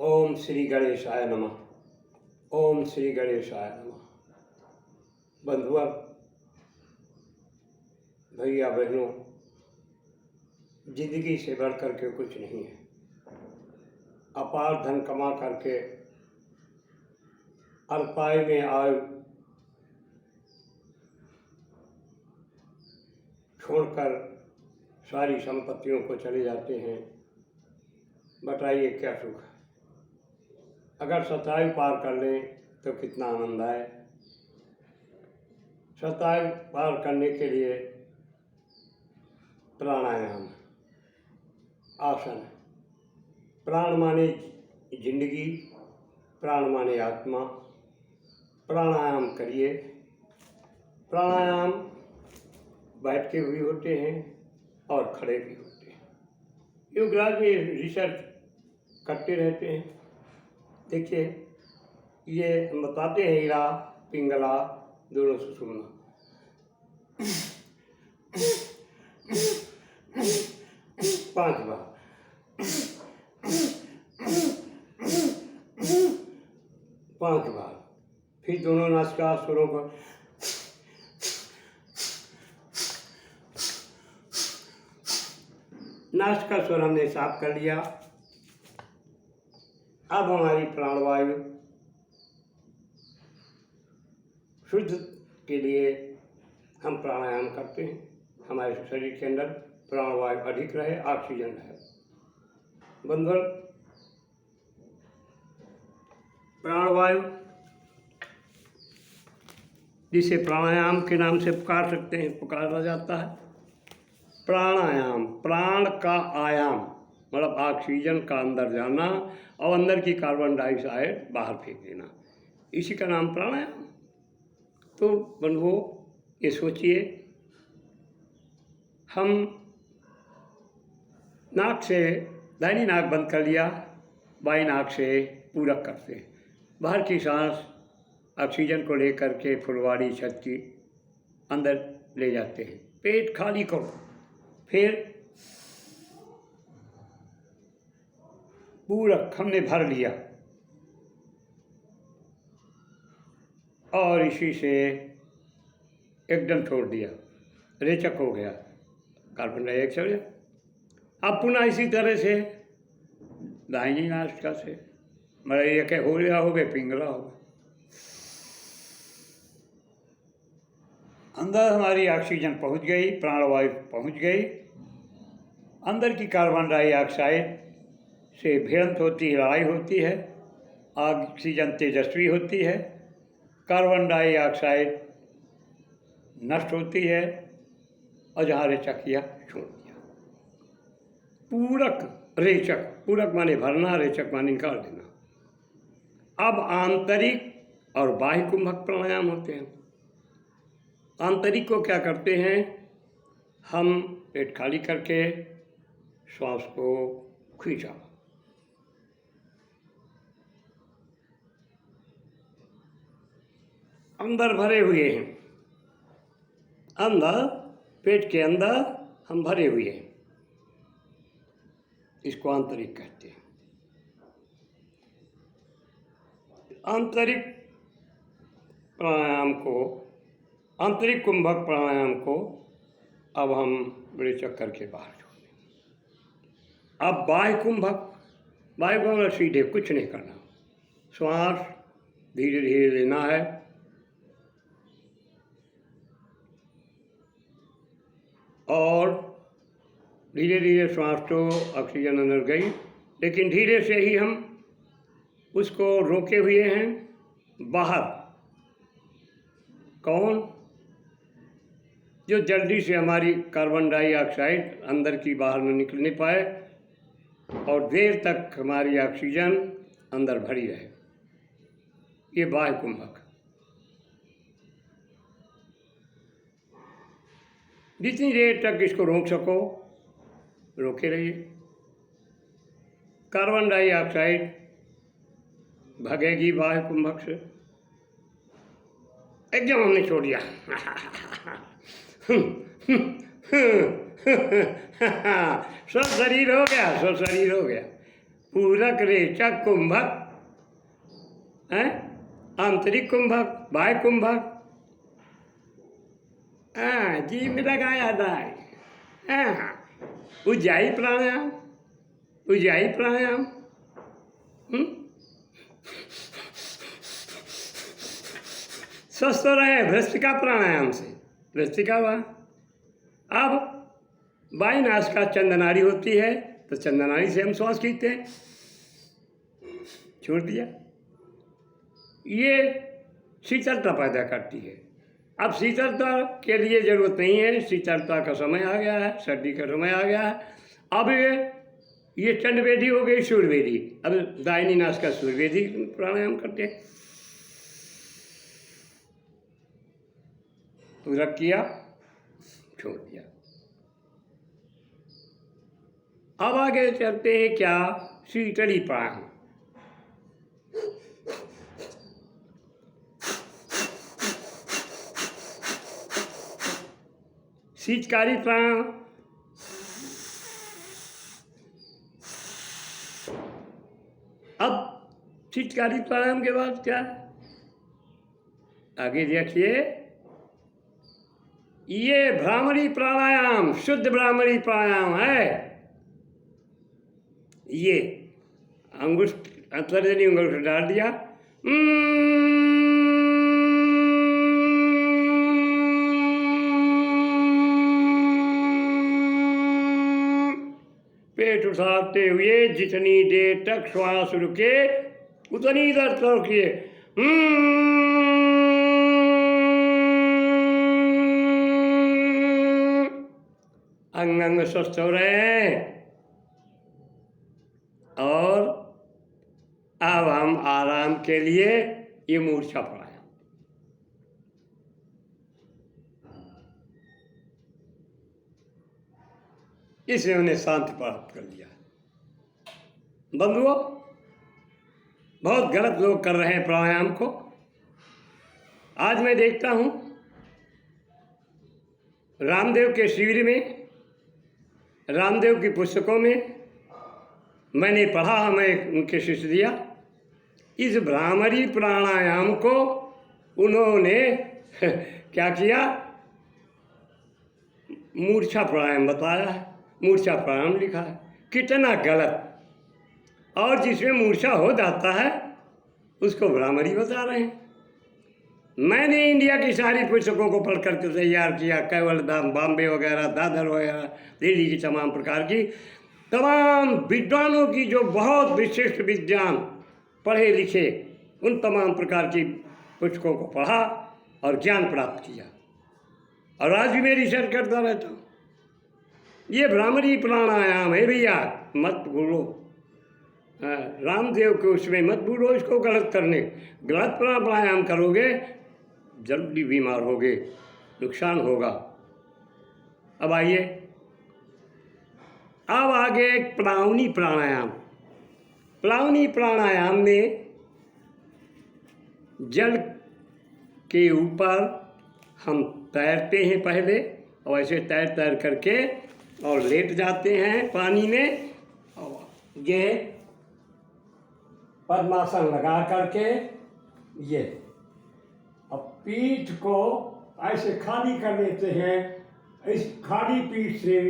ओम श्री गणेशाय नमः। ओम श्री गणेशाय नमः। बंधुआ, भैया बहनों, जिंदगी से बढ़ करके कुछ नहीं है। अपार धन कमा करके अल्पायु में आयु छोड़कर सारी संपत्तियों को चले जाते हैं। बताइए क्या सुख है। अगर शतायु पार कर लें तो कितना आनंद आए। शतायु पार करने के लिए प्राणायाम, आसन। प्राण माने जिंदगी, प्राण माने आत्मा। प्राणायाम करिए। प्राणायाम बैठ के भी होते हैं और खड़े भी होते हैं। योगराज भी रिसर्च करते रहते हैं। देखिए, ये हम बताते हैं, हीरा पिंगला दोनों सुषुम्ना। 5 बार। फिर दोनों नासिका सुरों को नासिका स्वर हमने साफ कर लिया। अब हमारी प्राणवायु शुद्ध के लिए हम प्राणायाम करते हैं। हमारे शरीर के अंदर प्राणवायु अधिक रहे, ऑक्सीजन रहे। बंधुओं, प्राणवायु जिसे प्राणायाम के नाम से पुकार सकते हैं, पुकारा जाता है। प्राणायाम, प्राण का आयाम मतलब ऑक्सीजन का अंदर जाना और अंदर की कार्बन डाइऑक्साइड बाहर फेंक देना, इसी का नाम प्राणायाम। तो बंधुओं, ये सोचिए, हम नाक से दाहिनी नाक बंद कर लिया, बाई नाक से पूरक करते हैं। बाहर की सांस ऑक्सीजन को लेकर के फुलवाड़ी छत की अंदर ले जाते हैं। पेट खाली करो, फिर पूरक हमने भर लिया और इसी से एकदम छोड़ दिया, रेचक हो गया, कार्बन डाइऑक्साइड। अब पुनः इसी तरह से दाहिनी नासिका से मलेरिया के हो गया, हो गए पिंगला हो गया। अंदर हमारी ऑक्सीजन पहुंच गई, प्राणवायु पहुंच गई। अंदर की कार्बन डाइऑक्साइड से भिड़ंत होती है, लड़ाई होती है। ऑक्सीजन तेजस्वी होती है, कार्बन डाइऑक्साइड नष्ट होती है और जहाँ रेचक किया छोड़ दिया। पूरक रेचक, पूरक माने भरना, रेचक माने निकाल देना। अब आंतरिक और बाह्य कुंभक प्राणायाम होते हैं। आंतरिक को क्या करते हैं, हम पेट खाली करके श्वास को खींचा, अंदर भरे हुए हैं। अंदर पेट के अंदर हम भरे हुए हैं, इसको आंतरिक कहते हैं। आंतरिक प्राणायाम को, आंतरिक कुंभक प्राणायाम को अब हम बड़े चक्कर के बाहर छोड़ दें। अब बाह्य कुंभक, बाह्य कुंभक सीधे कुछ नहीं करना, श्वास धीरे धीरे लेना है और धीरे धीरे श्वास तो ऑक्सीजन अंदर गई, लेकिन धीरे से ही हम उसको रोके हुए हैं बाहर। कौन? जो जल्दी से हमारी कार्बन डाइऑक्साइड अंदर की बाहर न निकलने पाए और देर तक हमारी ऑक्सीजन अंदर भरी रहे, ये बाह्य कुंभक। जितनी देर तक इसको रोक सको रोके रहिए। कार्बन डाइऑक्साइड भगेगी बाह्य कुंभक से, एकदम हमने छोड़ दिया। सब शरीर हो गया, सब शरीर हो गया। पूरक रेचक कुंभक, हैं, आंतरिक कुंभक, बाह्य कुंभक। हाँ, जीभ में लगाया दाई। हाँ, उज्जाई प्राणायाम, उज्जाई प्राणायाम। स्वस्थ हो रहे हैं भ्रष्टिका प्राणायाम से, भ्रष्टिका हुआ। अब बाई नासिका चंदनाड़ी होती है, तो चंदनाड़ी से हम श्वास खींचते हैं, छोड़ दिया। ये शीतलता पैदा करती है। अब शीतलता के लिए ज़रूरत नहीं है, शीतलता का समय आ गया है, सर्दी का समय आ गया है। अब ये चंडवेदी हो गई, सूर्यवेदी। अब दाहिनी नासिका सूर्यवेदी प्राणायाम करते हैं। पूरा किया, छोड़ दिया। अब आगे चलते हैं क्या, शीतली प्राणायाम। शीतकारी प्राणायाम। अब शीतकारी प्राणायाम के बाद क्या, आगे देखिए, ये भ्रामरी प्राणायाम, शुद्ध भ्रामरी प्राणायाम है। ये अंगुष्ठ अंतर्जनी अंगुष्ठ डाल दिया, पेट उठाते हुए जितनी देर तक श्वास रुके उतनी देर तक रखिए। अंग अंग स्वस्थ हो रहे हैं। और अब हम आराम के लिए ये मूर्छा प्राणायाम, इसे उन्हें शांति प्राप्त कर लिया। बंधुओं, बहुत गलत लोग कर रहे हैं प्राणायाम को। आज मैं देखता हूँ रामदेव के शिविर में, रामदेव की पुस्तकों में मैंने पढ़ा, मैं उनके शिष्य दिया। इस भ्रामरी प्राणायाम को उन्होंने क्या किया, मूर्छा प्राणायाम बताया है, मूर्छा प्राणायाम लिखा है। कितना गलत। और जिसमें मूर्छा हो जाता है उसको भ्रामरी बता रहे हैं। मैंने इंडिया की सारी पुस्तकों को पढ़ करके तैयार किया, केवल बॉम्बे वगैरह, दादर वगैरह, दिल्ली की तमाम प्रकार की तमाम विद्वानों की जो बहुत विशिष्ट विद्वान पढ़े लिखे, उन तमाम प्रकार की पुस्तकों को पढ़ा और ज्ञान प्राप्त किया। और आज भी मैं रिसर्च करता रहता हूँ। ये भ्रामरी प्राणायाम है भैया, मत भूलो। रामदेव के उसमें मत भूलो इसको गलत करने। गलत प्राणायाम करोगे जल्दी बीमार होगे, नुकसान होगा। अब आइए, अब आगे प्लावनी प्राणायाम। प्लावनी प्राणायाम में जल के ऊपर हम तैरते हैं पहले, और ऐसे तैर करके और लेट जाते हैं पानी में, और ये पद्मासन लगा करके ये अब पीठ को ऐसे खाली कर लेते हैं। इस खाली पीठ से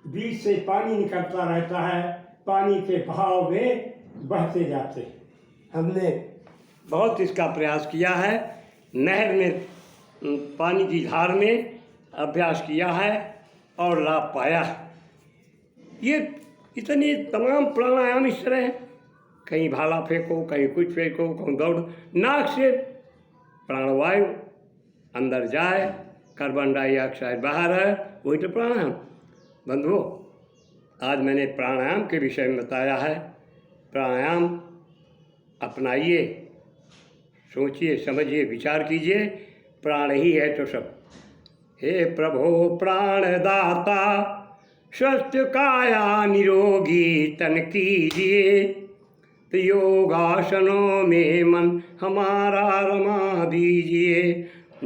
बीच से पानी निकलता रहता है, पानी के बहाव में बहते जाते हैं। हमने बहुत इसका प्रयास किया है, नहर में, पानी की धार में अभ्यास किया है और लाभ पाया। ये इतनी तमाम प्राणायाम इस तरह है, कहीं भाला फेंको, कहीं कुछ फेंको, कहीं दौड़, नाक से प्राणवायु अंदर जाए, कार्बन डाइऑक्साइड बाहर है, वही तो प्राणायाम। बंधुओं, आज मैंने प्राणायाम के विषय में बताया है। प्राणायाम अपनाइए, सोचिए, समझिए, विचार कीजिए। प्राण ही है तो सब। हे प्रभो प्राणदाता, स्वस्थ काया निरोगी तन कीजिए, तो योगासनों में मन हमारा रमा दीजिए।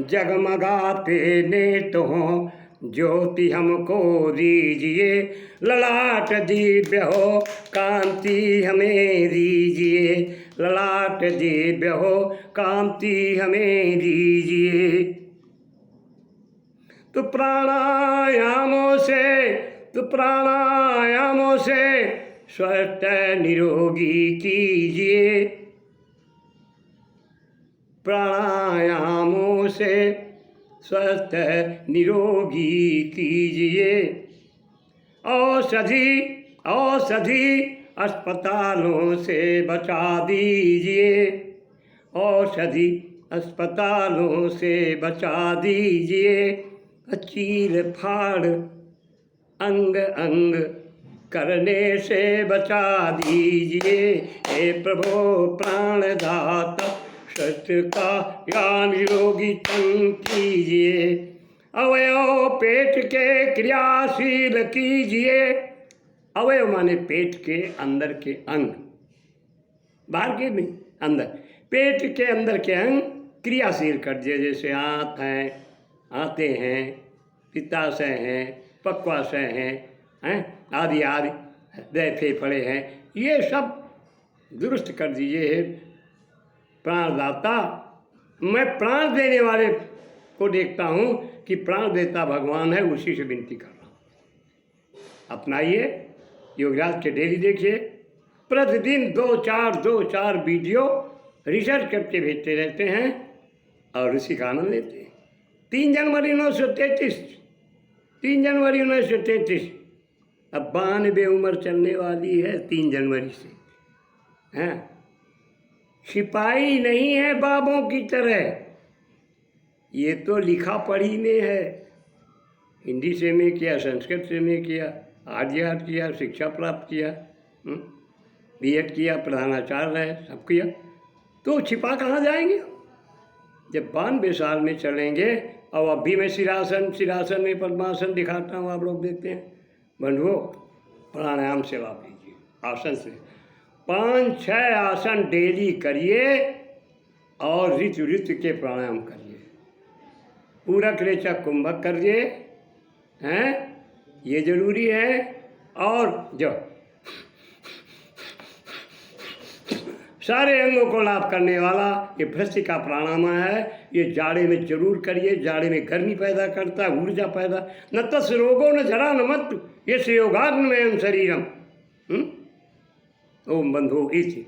जगमगाते नेत्र हों ज्योति हमको दीजिए, ललाट दिव्य हो कांति हमें दीजिए, ललाट दिव्य हो कांति हमें दीजिए। तो प्राणायामों से स्वस्थ निरोगी कीजिए, प्राणायामों से स्वस्थ निरोगी कीजिए। औषधि अस्पतालों से बचा दीजिए, औषधि अस्पतालों से बचा दीजिए। चीर फाड़ अंग अंग करने से बचा दीजिए। हे प्रभो प्राणदाता सत्य का या निरोगी तन कीजिए। अवयव पेट के क्रियाशील कीजिए। अवयव माने पेट के अंदर के अंग, बाहर के नहीं, अंदर पेट के अंदर के अंग क्रियाशील कर दिए। जैसे आँत हैं, आते हैं, पित्ताशय हैं, पक्वाशय हैं, आदि आदि, हृदय फेफड़े हैं, ये सब दुरुस्त कर दीजिए। प्राणदाता, मैं प्राण देने वाले को देखता हूँ कि प्राण देता भगवान है, उसी से विनती कर रहा हूँ। अपनाइए, योगराज के डेली देखिए, प्रतिदिन 2-4 वीडियो रिसर्च करके भेजते रहते हैं और उसी का आनंद लेते हैं। 3 जनवरी 1933, अब 92 उम्र चलने वाली है 3 जनवरी से, हैं। सिपाही नहीं है बाबों की तरह, ये तो लिखा पढ़ी ने है। हिंदी से में किया, संस्कृत से में किया, आर्यार्थ किया, शिक्षा प्राप्त किया, बीएड किया, प्रधानाचार्य रहे, सब किया। तो छिपा कहाँ जाएंगे? जब 92 साल में चलेंगे। और अब भी मैं सिरासन में पद्मासन दिखाता हूँ, आप लोग देखते हैं। बंधुओं, प्राणायाम से लाभ लीजिए, आसन से 5-6 आसन डेली करिए और ऋतु के प्राणायाम करिए। पूरक रेचक कुंभक करिए, हैं, ये जरूरी है। और जो सारे अंगों को लाभ करने वाला ये भ्रष्टिका प्राणायाम है, ये जाड़े में जरूर करिए। जाड़े में गर्मी पैदा करता है, ऊर्जा पैदा। न तस् रोगो न जरा न मत, ये योगाग्नमयम शरीरम। ओम बंधु इति।